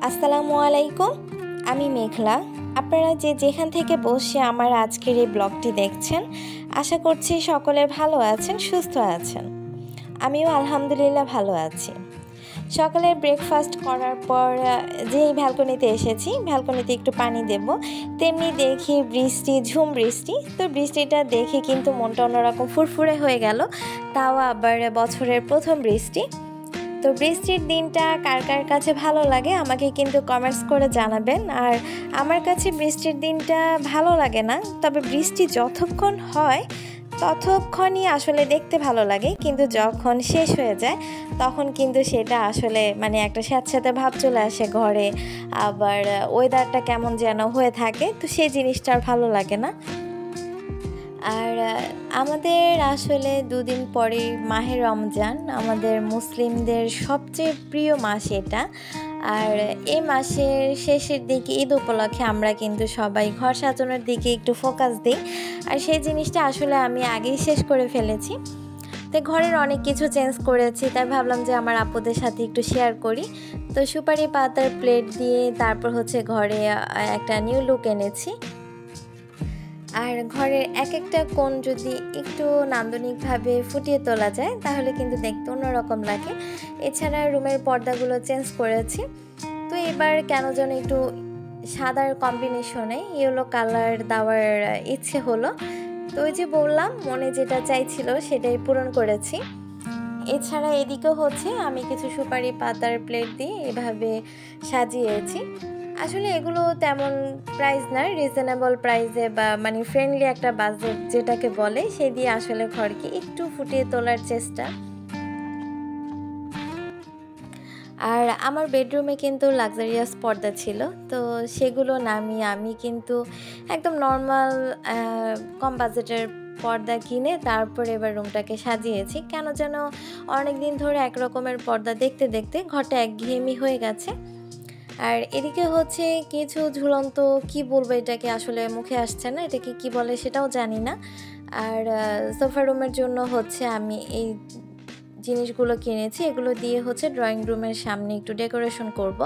আসসালামু আলাইকুম। আমি মেঘলা। আপনারা যেখান থেকে বসে আমার আজকের এই ব্লগটি দেখছেন, আশা করছি সকলে ভালো আছেন, সুস্থ আছেন। আমিও আলহামদুলিল্লাহ ভালো আছি। সকালের ব্রেকফাস্ট করার পর যেই ব্যালকনিতে এসেছি, ব্যালকনিতে একটু পানি দেব, তেমনি দেখি বৃষ্টি, ঝুম বৃষ্টি। তো বৃষ্টিটা দেখে কিন্তু মনটা অন্যরকম ফুরফুরে হয়ে গেল, তাও আবার বছরের প্রথম বৃষ্টি। তো বৃষ্টির দিনটা কার কার কাছে ভালো লাগে আমাকে কিন্তু কমেন্টস করে জানাবেন। আর আমার কাছে বৃষ্টির দিনটা ভালো লাগে না, তবে বৃষ্টি যতক্ষণ হয় ততক্ষণই আসলে দেখতে ভালো লাগে, কিন্তু যখন শেষ হয়ে যায় তখন কিন্তু সেটা আসলে একটা স্যাঁতস্যাঁতে ভাব চলে আসে ঘরে, আবার ওয়েদারটা কেমন যেন হয়ে থাকে, তো সেই জিনিসটা আর ভালো লাগে না। আর আমাদের আসলে দুদিন পরে মাহে রমজান, আমাদের মুসলিমদের সবচেয়ে প্রিয় মাস এটা। আর এই মাসের শেষের দিকে ঈদ উপলক্ষে আমরা কিন্তু সবাই ঘর সাজানোর দিকে একটু ফোকাস দিই, আর সেই জিনিসটা আসলে আমি আগেই শেষ করে ফেলেছি। তো ঘরের অনেক কিছু চেঞ্জ করেছি, তাই ভাবলাম যে আমার আপুদের সাথে একটু শেয়ার করি। তো সুপারি পাতার প্লেট দিয়ে তারপর ঘরে একটা নিউ লুক এনেছি। আর ঘরের এক একটা কোণ যদি একটু নান্দনিকভাবে ফুটিয়ে তোলা যায় তাহলে কিন্তু দেখতে অন্যরকম লাগে। এছাড়া রুমের পর্দাগুলো চেঞ্জ করেছি। তো এবার কেন যেন একটু সাদার কম্বিনেশনে ইয়েলো কালার দেওয়ার ইচ্ছে হলো। তো ওই যে বললাম, মনে যেটা চাইছিল সেটাই পূরণ করেছি। এছাড়া এদিকেও আমি কিছু সুপারি পাতার প্লেট দিয়ে এভাবে সাজিয়েছি। আসলে এগুলো তেমন প্রাইস না, রিজনেবল প্রাইসে বা ফ্রেন্ডলি একটা বাজেট যেটাকে বলে, সেই দিয়ে আসলে ঘরকে একটু ফুটিয়ে তোলার চেষ্টা। আর আমার বেডরুমে কিন্তু লাক্সারিয়াস পর্দা ছিল, তো সেগুলো নামিয়ে আমি কিন্তু একদম নর্মাল কম বাজেটের পর্দা কিনে তারপর এবার রুমটাকে সাজিয়েছি। কেন যেন অনেক দিন ধরে একরকমের পর্দা দেখতে দেখতে ঘরটা একঘেয়েমি হয়ে গেছে। আর এদিকে কিছু ঝুলন্ত, কি বলবো এটাকে, আসলে মুখে আসছে না, এটাকে কি বলে সেটাও জানি না। আর সোফা রুমের জন্য আমি এই জিনিসগুলো কিনেছি, এগুলো দিয়ে ড্রয়িং রুমের সামনে একটু ডেকোরেশন করব।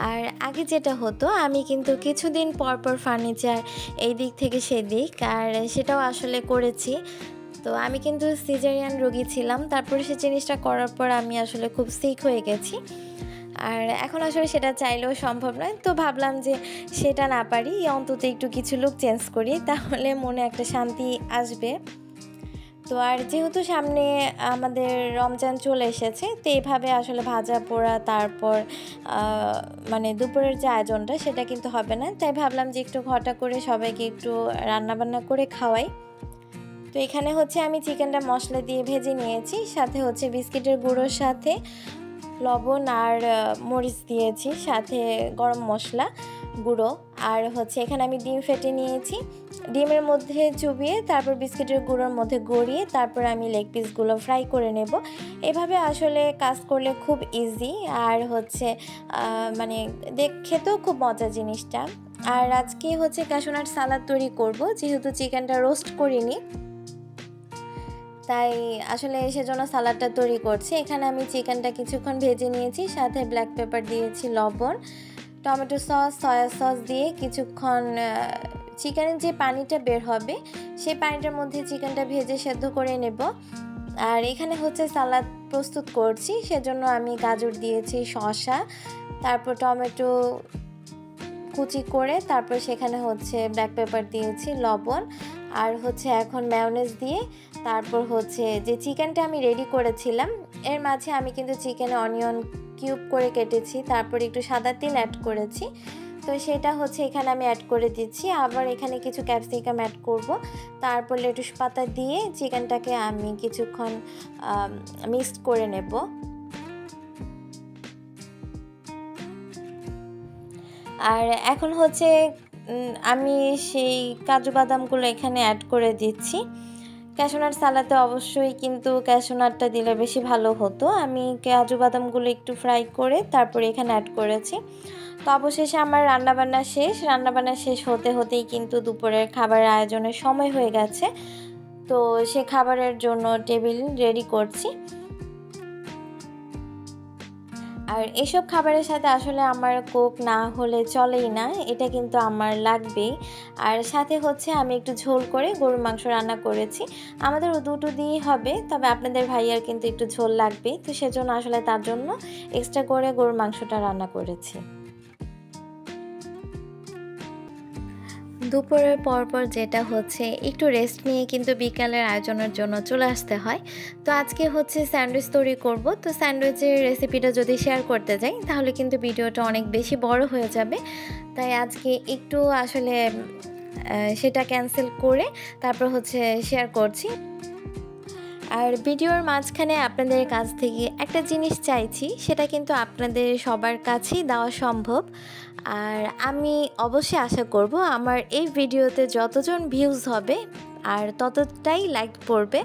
আর আগে যেটা হতো, আমি কিন্তু কিছুদিন পর পর ফার্নিচার এই দিক থেকে সেদিক, আর সেটাও আসলে করেছি। তো আমি কিন্তু সিজারিয়ান রোগী ছিলাম, তারপরে সে জিনিসটা করার পর আমি আসলে খুব সিক হয়ে গেছি। আর এখন আসলে সেটা চাইলেও সম্ভব নয়, তো ভাবলাম যে সেটা না পারি অন্তত একটু কিছু লুক চেঞ্জ করি, তাহলে মনে একটা শান্তি আসবে। তো আর যেহেতু সামনে আমাদের রমজান চলে এসেছে, তো এইভাবে আসলে ভাজা পোড়া তারপর দুপুরের যে আয়োজনটা সেটা কিন্তু হবে না, তাই ভাবলাম যে একটু ঘটা করে সবাইকে একটু রান্নাবান্না করে খাওয়াই। তো এখানে আমি চিকেনটা মশলা দিয়ে ভেজে নিয়েছি, সাথে বিস্কিটের গুঁড়োর সাথে লবণ আর মরিচ দিয়েছি, সাথে গরম মশলা গুঁড়ো। আর এখানে আমি ডিম ফেটে নিয়েছি, ডিমের মধ্যে চুবিয়ে তারপর বিস্কিটের গুঁড়োর মধ্যে গড়িয়ে তারপর আমি লেগ পিসগুলো ফ্রাই করে নেব। এভাবে আসলে কাজ করলে খুব ইজি, আর খেতেও খুব মজা জিনিসটা। আর আজকে ক্যাশনাট সালাদ তৈরি করব, যেহেতু চিকেনটা রোস্ট করিনি, তাই আসলে সেজন্য সালাডটা তৈরি করছি। এখানে আমি চিকেনটা কিছুক্ষণ ভেজে নিয়েছি, সাথে ব্ল্যাক পেপার দিয়েছি, লবণ, টমেটো সস, সয়া সস দিয়ে কিছুক্ষণ চিকেনের যে পানিটা বের হবে সেই পানিটার মধ্যে চিকেনটা ভেজে সেদ্ধ করে নেব। আর এখানে সালাদ প্রস্তুত করছি, সেজন্য আমি গাজর দিয়েছি, শসা, তারপর টমেটো কুচি করে, তারপর সেখানে ব্ল্যাক পেপার দিয়েছি, লবণ, আর এখন মেয়োনেজ দিয়ে তারপর যে চিকেনটা আমি রেডি করেছিলাম এর মাঝে আমি কিন্তু চিকেনে অনিয়ন কিউব করে কেটেছি, তারপর একটু সাদা তেল অ্যাড করেছি। তো সেটা এখানে আমি অ্যাড করে দিচ্ছি, আবার এখানে কিছু ক্যাপসিকাম অ্যাড করব, তারপর লেটুস পাতা দিয়ে চিকেনটাকে আমি কিছুক্ষণ মিক্সড করে নেব। আর এখন আমি সেই কাজু বাদামগুলো এখানে অ্যাড করে দিচ্ছি। ক্যাশনাট সালাদে অবশ্যই কিন্তু ক্যাশনাটটা দিলে বেশি ভালো হতো। আমি কাজু বাদামগুলো একটু ফ্রাই করে তারপরে এখানে অ্যাড করেছি। তো অবশেষে আমার রান্নাবান্না শেষ হতে হতেই কিন্তু দুপুরের খাবারের আয়োজনের সময় হয়ে গেছে। তো সে খাবারের জন্য টেবিল রেডি করছি। আর এসব খাবারের সাথে আসলে আমার কোক না হলে চলেই না, এটা কিন্তু আমার লাগবেই। আর সাথে হচ্ছে আমি একটু ঝোল করে গরুর মাংস রান্না করেছি। আমাদের দুটো দিয়েই হবে, তবে আপনাদের ভাইয়ার কিন্তু একটু ঝোল লাগবেই, তো সেজন্য আসলে তার জন্য এক্সট্রা করে গরুর মাংসটা রান্না করেছি। দুপুরের পরপর যেটা হচ্ছে একটু রেস্ট নিয়ে কিন্তু বিকালের আয়োজনের জন্য চলে আসতে হয়। তো আজকে হচ্ছে স্যান্ডউইচ তৈরি করব। তো স্যান্ডউইচের রেসিপিটা যদি শেয়ার করতে যাই তাহলে কিন্তু ভিডিওটা অনেক বেশি বড় হয়ে যাবে, তাই আজকে একটু আসলে সেটা ক্যান্সেল করে তারপর হচ্ছে শেয়ার করছি। আর ভিডিওর মাঝখানে আপনাদের কাছ থেকে একটা জিনিস চাইছি, সেটা কিন্তু আপনাদের সবার কাছেই দেওয়া সম্ভব। আর আমি অবশ্যই আশা করব আমার এই ভিডিওতে যতজন ভিউজ হবে আর ততটাই লাইক পড়বে।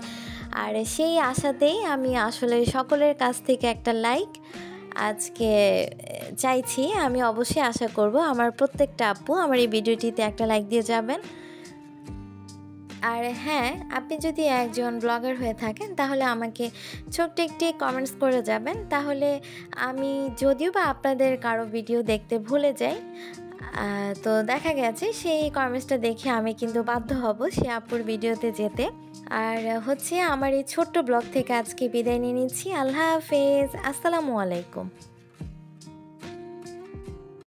আর সেই আশাতেই আমি আসলে সকলের কাছ থেকে একটা লাইক আজকে চাইছি। আমি অবশ্যই আশা করব আমার প্রত্যেকটা আপু আমার এই ভিডিওটিতে একটা লাইক দিয়ে যাবেন। আর হ্যাঁ, আপনি যদি একজন ব্লগার হয়ে থাকেন তাহলে আমাকে ছোট্ট একটি কমেন্টস করে যাবেন, তাহলে আমি যদিও বা আপনাদের কারো ভিডিও দেখতে ভুলে যাই, তো দেখা গেছে সেই কমেন্টসটা দেখে আমি কিন্তু বাধ্য হব সে আপুর ভিডিওতে যেতে। আর হচ্ছে আমার এই ছোট্ট ব্লগ থেকে আজকে বিদায় নিয়ে নিচ্ছি। আল্লাহ হাফেজ, আসসালামু আলাইকুম।